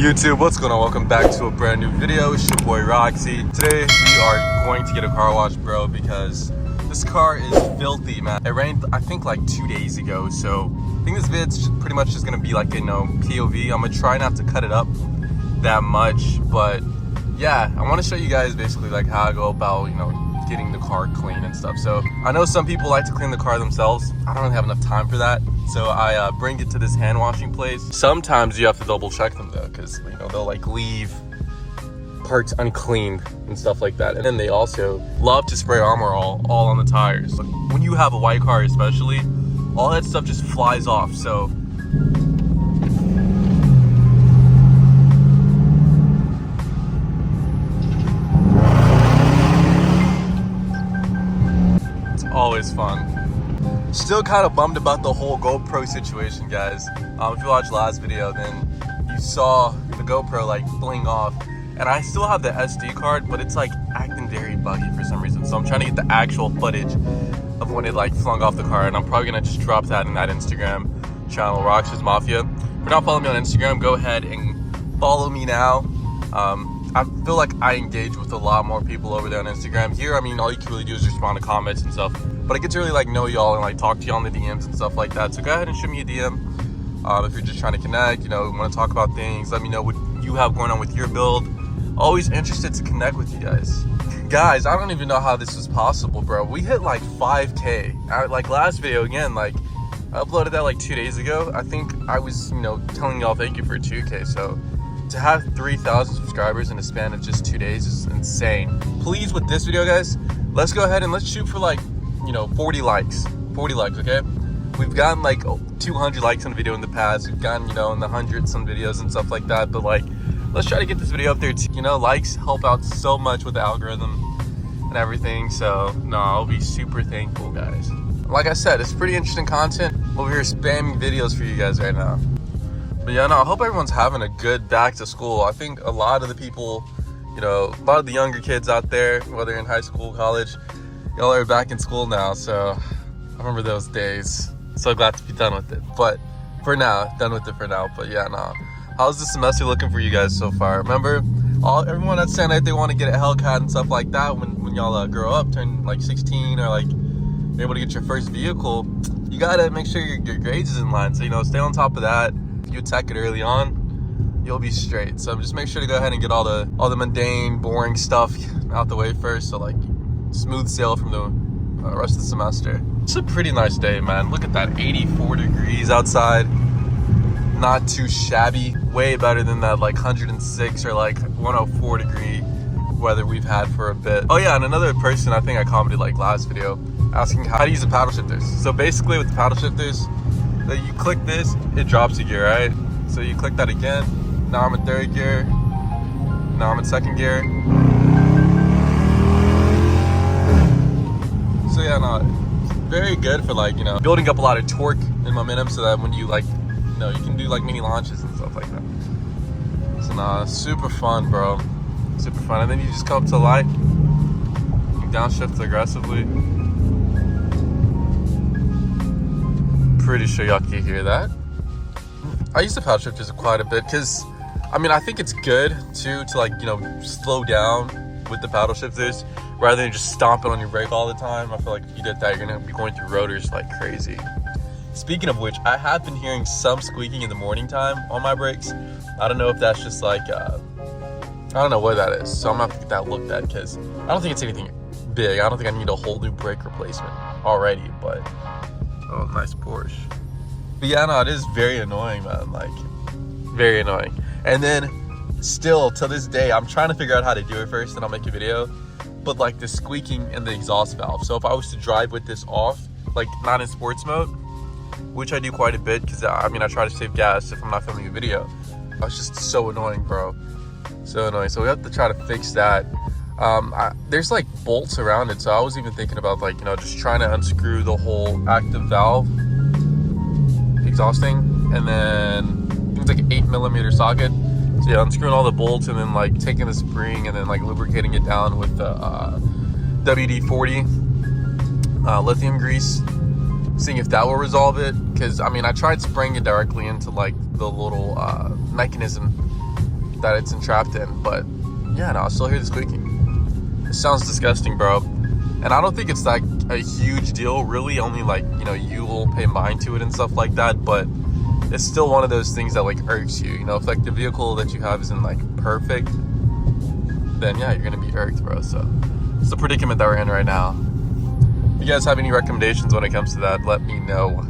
YouTube, what's going on? Welcome back to a brand new video. It's your boy Roxy. Today we are going to get a car wash, bro, because this car is filthy, man. It rained, I think, like 2 days ago, so I think this vid's pretty much just gonna be like, POV. I'm gonna try not to cut it up that much, but yeah, I want to show you guys basically like how I go about, getting the car clean and stuff. So I know some people like to clean the car themselves. I don't really have enough time for that, so I bring it to this hand washing place. Sometimes you have to double check them though, because they'll like leave parts uncleaned and stuff like that. And then they also love to spray Armor all on the tires. But when you have a white car especially, all that stuff just flies off. So always fun. Still kind of bummed about the whole GoPro situation, guys. If you watched last video, then you saw the GoPro like bling off, and I still have the SD card, but it's like acting very buggy for some reason. So I'm trying to get the actual footage of when it like flung off the car, and I'm probably gonna just drop that in that Instagram channel, Roxymopar. If you're not following me on Instagram, go ahead and follow me now. I feel like I engage with a lot more people over there on Instagram. Here, all you can really do is respond to comments and stuff. But I get to really like know y'all and like talk to y'all in the DMs and stuff like that. So go ahead and shoot me a DM if you're just trying to connect, want to talk about things. Let me know what you have going on with your build. Always interested to connect with you guys. Guys, I don't even know how this was possible, bro. We hit like 5K. Like last video, again, like I uploaded that like 2 days ago. I think I was, telling y'all thank you for 2K. So to have 3,000 subscribers in a span of just 2 days is insane. Please, with this video, guys, let's go ahead and let's shoot for like 40 likes, okay? We've gotten like 200 likes on a video in the past. We've gotten, in the hundreds on videos and stuff like that. But like, let's try to get this video up there too. Likes help out so much with the algorithm and everything. So no, I'll be super thankful, guys. Like I said, it's pretty interesting content. Over here spamming videos for you guys right now. But yeah, no, I hope everyone's having a good back to school. I think a lot of the people, a lot of the younger kids out there, whether in high school, college, y'all are back in school now. So I remember those days. So glad to be done with it. But for now, done with it for now. But yeah, no. How's the semester looking for you guys so far? Remember, everyone that's saying that they want to get a Hellcat and stuff like that when y'all grow up, turn like 16 or like you're able to get your first vehicle, you gotta make sure your grades is in line. So stay on top of that. If you attack it early on, you'll be straight. So just make sure to go ahead and get all the mundane, boring stuff out the way first. So like smooth sail from the rest of the semester. It's a pretty nice day, man. Look at that, 84 degrees outside. Not too shabby. Way better than that like 106 or like 104 degree weather we've had for a bit. Oh yeah, and another person, I think I commented like last video, asking how to use the paddle shifters. So basically with the paddle shifters, that you click this, it drops a gear, right? So you click that again. Now I'm in third gear. Now I'm in second gear. So yeah, no, very good for like, building up a lot of torque and momentum so that when you like, you can do like mini launches and stuff like that. So nah, super fun, bro. Super fun. And then you just come up to the light, you downshift aggressively. Pretty sure y'all can hear that. I use the paddle shifters quite a bit because, I think it's good too to like, slow down with the paddle shifters rather than just stomping on your brake all the time. I feel like if you did that, you're gonna be going through rotors like crazy. Speaking of which, I have been hearing some squeaking in the morning time on my brakes. I don't know if that's just like, I don't know what that is. So I'm gonna have to get that looked at because I don't think it's anything big. I don't think I need a whole new brake replacement already, but oh, nice Porsche. But yeah, no, it is very annoying, man. Like, very annoying. And then still to this day, I'm trying to figure out how to do it first, and I'll make a video. But like the squeaking in the exhaust valve. So if I was to drive with this off, like not in sports mode, which I do quite a bit because I try to save gas if I'm not filming a video. It's just so annoying, bro. So annoying. So we have to try to fix that. There's like bolts around it, so I was even thinking about like, just trying to unscrew the whole active valve exhaust thing, and then it's like an 8mm socket. So yeah, unscrewing all the bolts and then like taking the spring and then like lubricating it down with the WD-40 lithium grease, seeing if that will resolve it. Because I tried spraying it directly into like the little mechanism that it's entrapped in. But yeah, no, I still hear the squeaking. It sounds disgusting, bro. And I don't think it's like a huge deal, really. Only like, you know, you will pay mind to it and stuff like that. But it's still one of those things that like irks you. You know, if like the vehicle that you have isn't like perfect, then yeah, you're gonna be irked, bro. So it's the predicament that we're in right now. If you guys have any recommendations when it comes to that, let me know.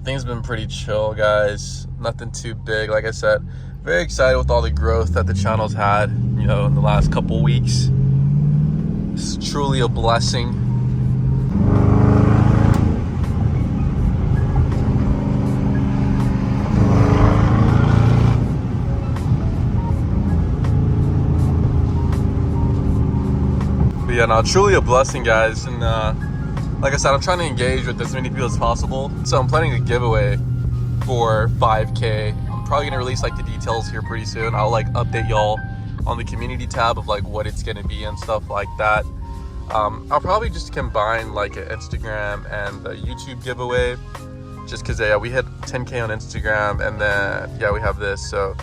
Things been pretty chill, guys. Nothing too big. Like I said, very excited with all the growth that the channel's had, you know, in the last couple weeks. It's truly a blessing. But yeah, no, truly a blessing, guys. And like I said, I'm trying to engage with as many people as possible. So I'm planning a giveaway for 5K. I'm probably gonna release like the details here pretty soon. I'll like update y'all on the community tab of like what it's gonna be and stuff like that. I'll probably just combine like an Instagram and a YouTube giveaway, just cause yeah, we hit 10K on Instagram, and then yeah, we have this, so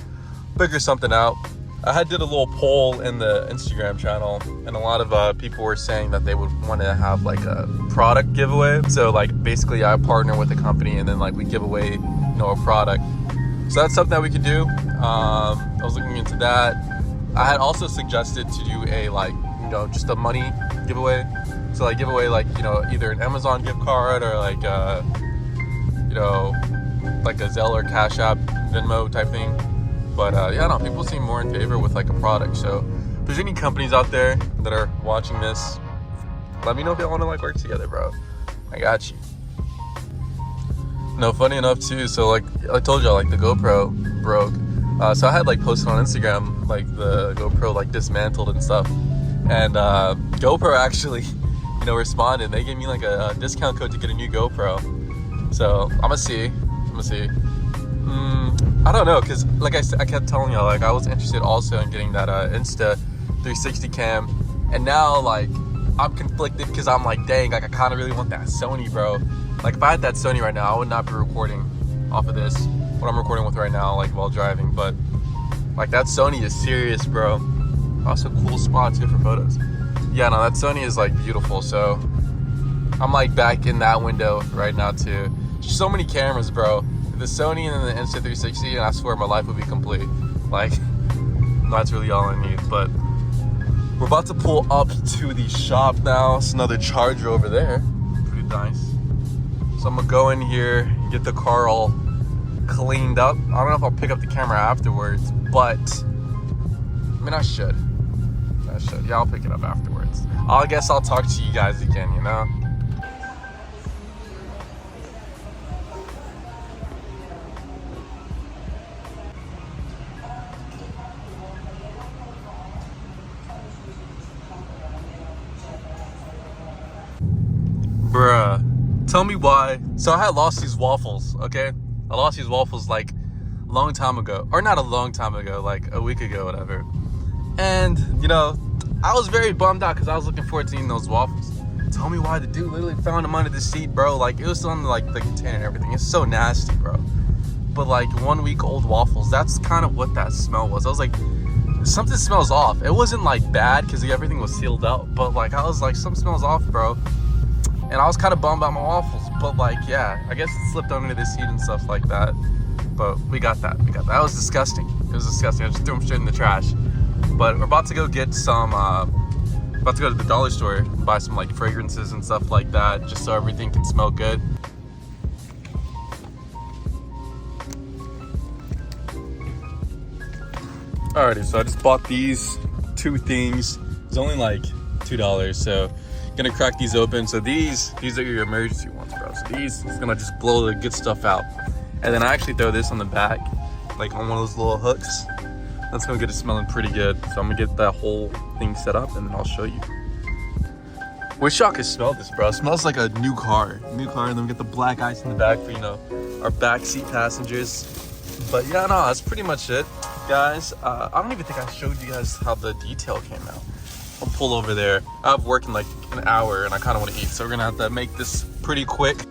figure something out. I did a little poll in the Instagram channel, and a lot of people were saying that they would want to have like a product giveaway. So like basically I partner with a company and then like we give away, you know, a product. So that's something that we could do. I was looking into that. I had also suggested to do a like, you know, just a money giveaway. So like give away like, you know, either an Amazon gift card or like you know, like a Zelle or Cash App, Venmo type thing. But yeah, no, people seem more in favor with like a product. So if there's any companies out there that are watching this, let me know if y'all want to like work together, bro. I got you. No, funny enough too, so like I told y'all, like the GoPro broke. So I had like posted on Instagram like the GoPro like dismantled and stuff. And GoPro actually, you know, responded. They gave me like a discount code to get a new GoPro. So I'm gonna see. I don't know, because like I kept telling y'all, like I was interested also in getting that Insta 360 cam, and now like I'm conflicted because I'm like, dang, like I kind of really want that Sony, bro. Like if I had that Sony right now, I would not be recording off of this, what I'm recording with right now, like while driving. But like that Sony is serious, bro. Also cool spot too for photos. Yeah, no, that Sony is like beautiful. So I'm like back in that window right now too. Just so many cameras, bro. The Sony and then the Insta360, and I swear my life would be complete. Like, that's really all I need. But we're about to pull up to the shop now. It's another Charger over there. Pretty nice. So I'm gonna go in here and get the car all cleaned up. I don't know if I'll pick up the camera afterwards, but I mean, I should. Yeah, I'll pick it up afterwards. I guess I'll talk to you guys again, you know? Bruh, tell me why. So I had lost these waffles, okay? I lost these waffles like a long time ago. Or not a long time ago, like a week ago, whatever. And, you know, I was very bummed out because I was looking forward to eating those waffles. Tell me why. The dude literally found them under the seat, bro. Like, it was on like the container and everything. It's so nasty, bro. But like 1 week old waffles, that's kind of what that smell was. I was like, something smells off. It wasn't like bad because everything was sealed out. But like, I was like, something smells off, bro. And I was kind of bummed about my waffles, but like, yeah, I guess it slipped under the seat and stuff like that. But we got that. That was disgusting. It was disgusting. I just threw them straight in the trash. But we're about to go get some, about to go to the dollar store and buy some like fragrances and stuff like that, just so everything can smell good. Alrighty, so I just bought these two things. It's only like $2, so gonna crack these open. So these are your emergency ones, bro. So these is gonna just blow the good stuff out. And then I actually throw this on the back, like on one of those little hooks. That's gonna get it smelling pretty good. So I'm gonna get that whole thing set up and then I'll show you. Wish y'all could smell this, bro. It smells like a new car. And then we get the black ice in the back for, you know, our backseat passengers. But yeah, no, that's pretty much it, guys. I don't even think I showed you guys how the detail came out. I'll pull over there. I have work in like an hour and I kind of want to eat, so we're gonna have to make this pretty quick.